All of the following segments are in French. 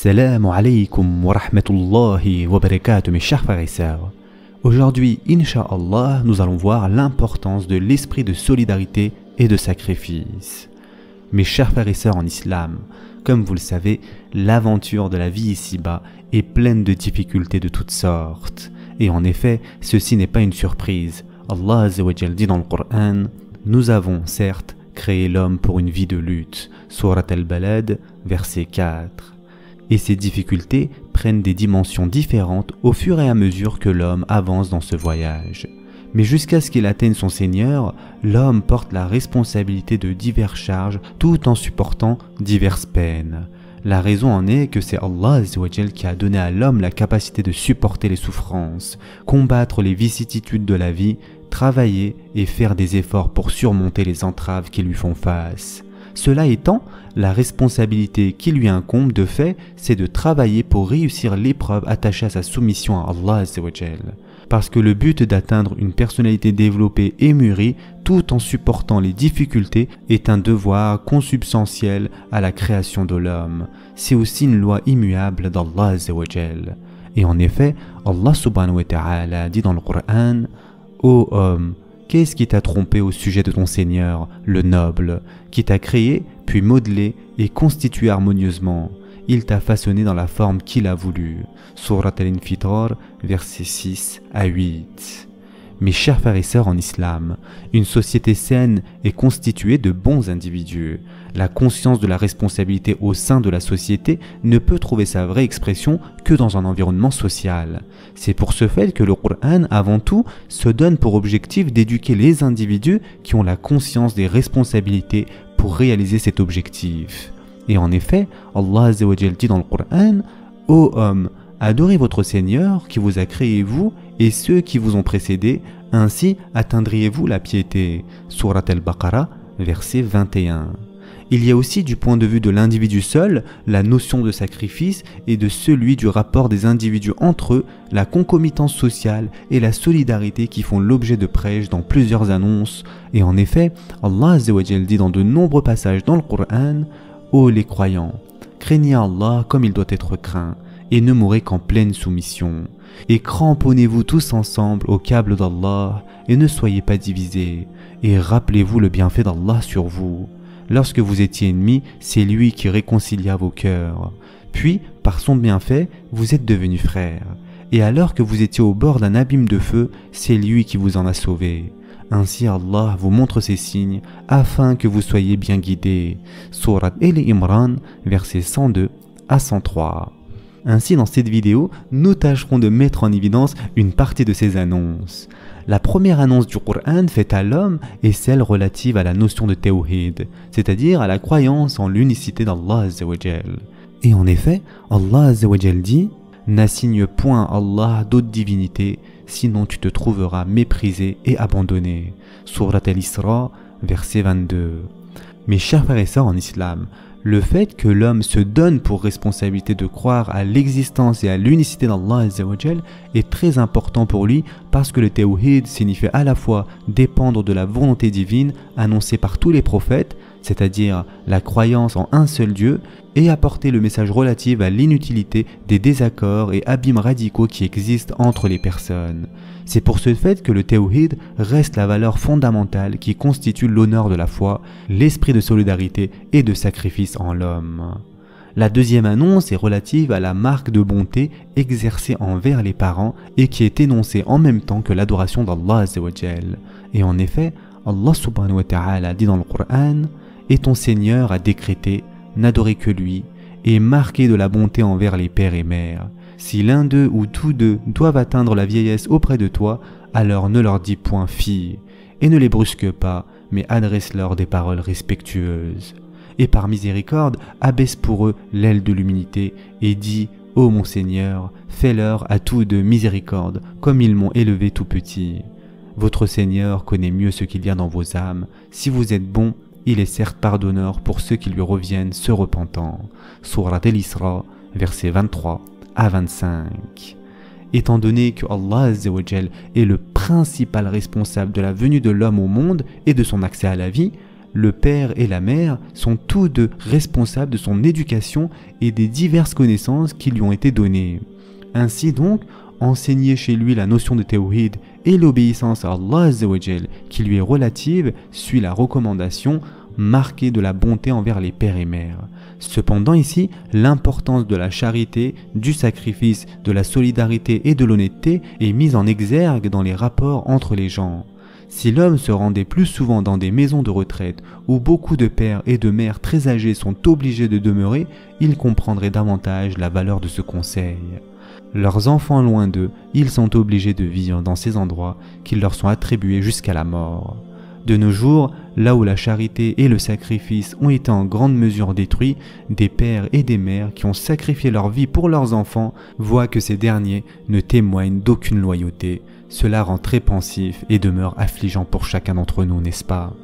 Assalamu alaikum wa rahmatullahi wa barakatuh mes chers frères et sœurs. Aujourd'hui, Inch'Allah, nous allons voir l'importance de l'esprit de solidarité et de sacrifice. Mes chers frères et sœurs en islam, comme vous le savez, l'aventure de la vie ici-bas est pleine de difficultés de toutes sortes. Et en effet, ceci n'est pas une surprise. Allah Azza wa Jal dit dans le Coran, « Nous avons, certes, créé l'homme pour une vie de lutte. » Surat al-Balad, verset 4. Et ces difficultés prennent des dimensions différentes au fur et à mesure que l'homme avance dans ce voyage. Mais jusqu'à ce qu'il atteigne son Seigneur, l'homme porte la responsabilité de diverses charges tout en supportant diverses peines. La raison en est que c'est Allah Azza wa Jal qui a donné à l'homme la capacité de supporter les souffrances, combattre les vicissitudes de la vie, travailler et faire des efforts pour surmonter les entraves qui lui font face. Cela étant, la responsabilité qui lui incombe de fait, c'est de travailler pour réussir l'épreuve attachée à sa soumission à Allah Azza wa Jal. Parce que le but d'atteindre une personnalité développée et mûrie tout en supportant les difficultés est un devoir consubstantiel à la création de l'homme. C'est aussi une loi immuable d'Allah Azza wa Jal. Et en effet, Allah subhanahu wa ta'ala dit dans le Coran, « Ô homme, qu'est-ce qui t'a trompé au sujet de ton Seigneur, le noble, qui t'a créé, puis modelé et constitué harmonieusement? Il t'a façonné dans la forme qu'il a voulu. » Surat al-Infitar, versets 6 à 8. Mes chers frères et sœurs en islam, une société saine est constituée de bons individus. La conscience de la responsabilité au sein de la société ne peut trouver sa vraie expression que dans un environnement social. C'est pour ce fait que le Coran, avant tout, se donne pour objectif d'éduquer les individus qui ont la conscience des responsabilités pour réaliser cet objectif. Et en effet, Allah Azza wa Jal dit dans le Coran, « Ô homme, adorez votre Seigneur qui vous a créé vous et ceux qui vous ont précédés, ainsi atteindriez-vous la piété. » Surat al-Baqarah, verset 21. Il y a aussi du point de vue de l'individu seul, la notion de sacrifice et de celui du rapport des individus entre eux, la concomitance sociale et la solidarité qui font l'objet de prêches dans plusieurs annonces. Et en effet, Allah Azza wa Jal dit dans de nombreux passages dans le Coran, « Ô les croyants, craignez Allah comme il doit être craint, et ne mourrez qu'en pleine soumission. Et cramponnez-vous tous ensemble au câble d'Allah, et ne soyez pas divisés, et rappelez-vous le bienfait d'Allah sur vous. Lorsque vous étiez ennemis, c'est lui qui réconcilia vos cœurs. Puis, par son bienfait, vous êtes devenus frères. Et alors que vous étiez au bord d'un abîme de feu, c'est lui qui vous en a sauvés. Ainsi Allah vous montre ces signes afin que vous soyez bien guidés. » Surat Al-Imran, versets 102 à 103. Ainsi, dans cette vidéo, nous tâcherons de mettre en évidence une partie de ces annonces. La première annonce du Coran faite à l'homme est celle relative à la notion de Tawhid, c'est-à-dire à la croyance en l'unicité d'Allah Azza wa Jal. Et en effet, Allah Azza wa Jal dit « N'assigne point à Allah d'autres divinités, sinon tu te trouveras méprisé et abandonné. » Surat al-Isra, verset 22. Mes chers frères et sœurs en islam, le fait que l'homme se donne pour responsabilité de croire à l'existence et à l'unicité d'Allah Azza wa Jal est très important pour lui parce que le Tawhid signifie à la fois dépendre de la volonté divine annoncée par tous les prophètes, c'est-à-dire la croyance en un seul Dieu, et apporter le message relatif à l'inutilité des désaccords et abîmes radicaux qui existent entre les personnes. C'est pour ce fait que le Tawhid reste la valeur fondamentale qui constitue l'honneur de la foi, l'esprit de solidarité et de sacrifice en l'homme. La deuxième annonce est relative à la marque de bonté exercée envers les parents et qui est énoncée en même temps que l'adoration d'Allah Azza wa Jal. Et en effet, Allah subhanahu wa ta'ala dit dans le Coran « Et ton Seigneur a décrété, n'adorez que lui, et marquez de la bonté envers les pères et mères. Si l'un d'eux ou tous deux doivent atteindre la vieillesse auprès de toi, alors ne leur dis point fille, et ne les brusque pas, mais adresse-leur des paroles respectueuses. Et par miséricorde, abaisse pour eux l'aile de l'humilité, et dis, ô mon Seigneur, fais-leur à tous deux miséricorde, comme ils m'ont élevé tout petit. Votre Seigneur connaît mieux ce qu'il y a dans vos âmes. Si vous êtes bons, il est certes pardonneur pour ceux qui lui reviennent se repentant. » Surat al-Isra, versets 23 à 25. Étant donné que Allah Azza wa Jal est le principal responsable de la venue de l'homme au monde et de son accès à la vie, le père et la mère sont tous deux responsables de son éducation et des diverses connaissances qui lui ont été données. Ainsi donc, enseigner chez lui la notion de tawhid et l'obéissance à Allah Azzawajal qui lui est relative suit la recommandation marquée de la bonté envers les pères et mères. Cependant ici, l'importance de la charité, du sacrifice, de la solidarité et de l'honnêteté est mise en exergue dans les rapports entre les gens. Si l'homme se rendait plus souvent dans des maisons de retraite où beaucoup de pères et de mères très âgés sont obligés de demeurer, il comprendrait davantage la valeur de ce conseil. Leurs enfants loin d'eux, ils sont obligés de vivre dans ces endroits qui leur sont attribués jusqu'à la mort. De nos jours, là où la charité et le sacrifice ont été en grande mesure détruits, des pères et des mères qui ont sacrifié leur vie pour leurs enfants voient que ces derniers ne témoignent d'aucune loyauté. Cela rend très pensif et demeure affligeant pour chacun d'entre nous, n'est-ce pas?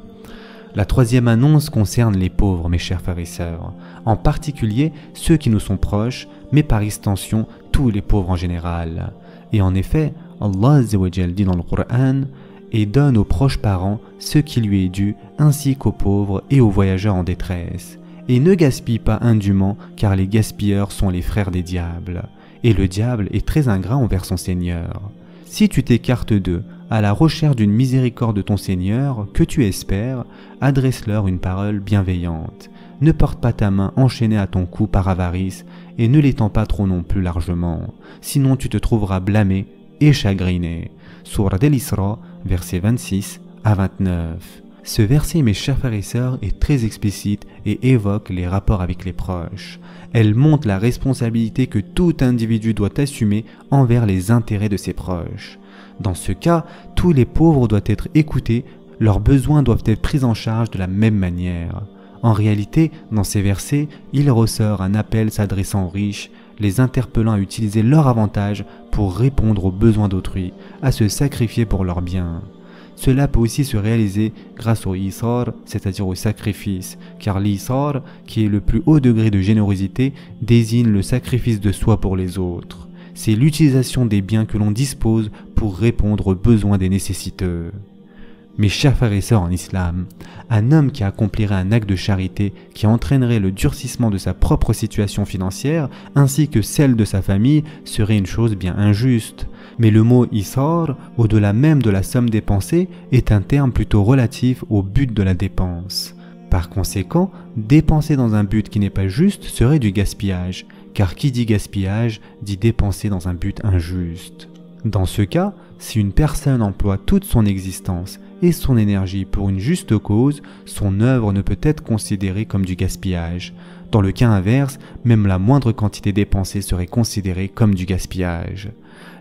La troisième annonce concerne les pauvres, mes chers frères et sœurs, en particulier ceux qui nous sont proches, mais par extension tous les pauvres en général. Et en effet, Allah Azzawajal dit dans le Coran « Et donne aux proches parents ce qui lui est dû, ainsi qu'aux pauvres et aux voyageurs en détresse. Et ne gaspille pas indûment, car les gaspilleurs sont les frères des diables. Et le diable est très ingrat envers son Seigneur. Si tu t'écartes d'eux, à la recherche d'une miséricorde de ton Seigneur, que tu espères, adresse-leur une parole bienveillante. Ne porte pas ta main enchaînée à ton cou par avarice, et ne l'étends pas trop non plus largement, sinon tu te trouveras blâmé et chagriné. » Sourate Al-Isra, versets 26 à 29. Ce verset, mes chers frères et sœurs, est très explicite et évoque les rapports avec les proches. Elle montre la responsabilité que tout individu doit assumer envers les intérêts de ses proches. Dans ce cas, tous les pauvres doivent être écoutés, leurs besoins doivent être pris en charge de la même manière. En réalité, dans ces versets, il ressort un appel s'adressant aux riches, les interpellant à utiliser leur avantage pour répondre aux besoins d'autrui, à se sacrifier pour leurs biens. Cela peut aussi se réaliser grâce au isar, c'est-à-dire au sacrifice, car l'isar, qui est le plus haut degré de générosité, désigne le sacrifice de soi pour les autres. C'est l'utilisation des biens que l'on dispose pour répondre aux besoins des nécessiteux. Mes chers frères et sœurs en islam, un homme qui accomplirait un acte de charité qui entraînerait le durcissement de sa propre situation financière ainsi que celle de sa famille serait une chose bien injuste. Mais le mot isar, au-delà même de la somme dépensée, est un terme plutôt relatif au but de la dépense. Par conséquent, dépenser dans un but qui n'est pas juste serait du gaspillage, car qui dit gaspillage dit dépenser dans un but injuste. Dans ce cas, si une personne emploie toute son existence et son énergie pour une juste cause, son œuvre ne peut être considérée comme du gaspillage. Dans le cas inverse, même la moindre quantité dépensée serait considérée comme du gaspillage.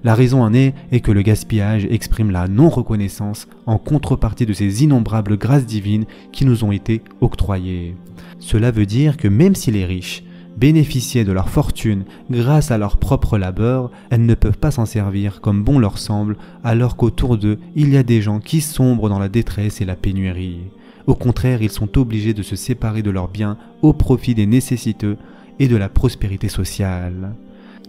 La raison en est que le gaspillage exprime la non-reconnaissance en contrepartie de ces innombrables grâces divines qui nous ont été octroyées. Cela veut dire que même si les riches bénéficiaient de leur fortune grâce à leur propre labeur, elles ne peuvent pas s'en servir comme bon leur semble, alors qu'autour d'eux, il y a des gens qui sombrent dans la détresse et la pénurie. Au contraire, ils sont obligés de se séparer de leurs biens au profit des nécessiteux et de la prospérité sociale.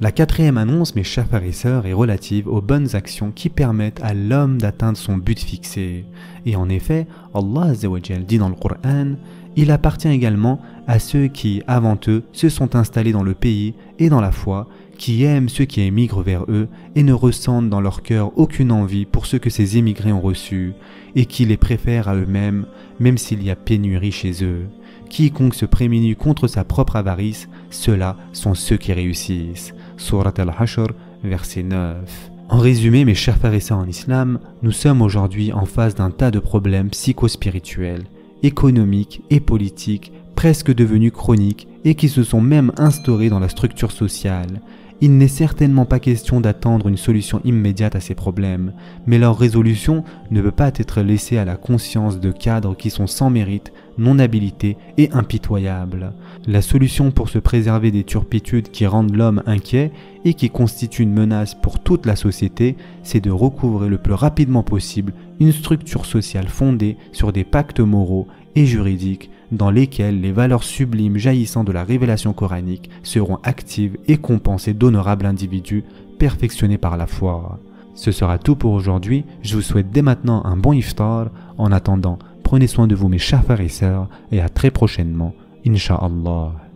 La quatrième annonce, mes chers frères et sœurs, est relative aux bonnes actions qui permettent à l'homme d'atteindre son but fixé. Et en effet, Allah Azzawajal dit dans le Coran « Il appartient également à ceux qui, avant eux, se sont installés dans le pays et dans la foi, qui aiment ceux qui émigrent vers eux et ne ressentent dans leur cœur aucune envie pour ce que ces émigrés ont reçu, et qui les préfèrent à eux-mêmes, même s'il y a pénurie chez eux. Quiconque se prémunit contre sa propre avarice, ceux-là sont ceux qui réussissent. » Sourate Al-Hashr, verset 9. En résumé, mes chers frères et sœurs en islam, nous sommes aujourd'hui en face d'un tas de problèmes psychospirituels, économiques et politiques, presque devenus chroniques et qui se sont même instaurés dans la structure sociale. Il n'est certainement pas question d'attendre une solution immédiate à ces problèmes, mais leur résolution ne peut pas être laissée à la conscience de cadres qui sont sans mérite, non habilités et impitoyables. La solution pour se préserver des turpitudes qui rendent l'homme inquiet et qui constituent une menace pour toute la société, c'est de recouvrer le plus rapidement possible une structure sociale fondée sur des pactes moraux et juridiques dans lesquels les valeurs sublimes jaillissant de la révélation coranique seront actives et compensées d'honorables individus perfectionnés par la foi. Ce sera tout pour aujourd'hui, je vous souhaite dès maintenant un bon iftar. En attendant, Prenez soin de vous mes chers frères et sœurs et à très prochainement, Inch'Allah.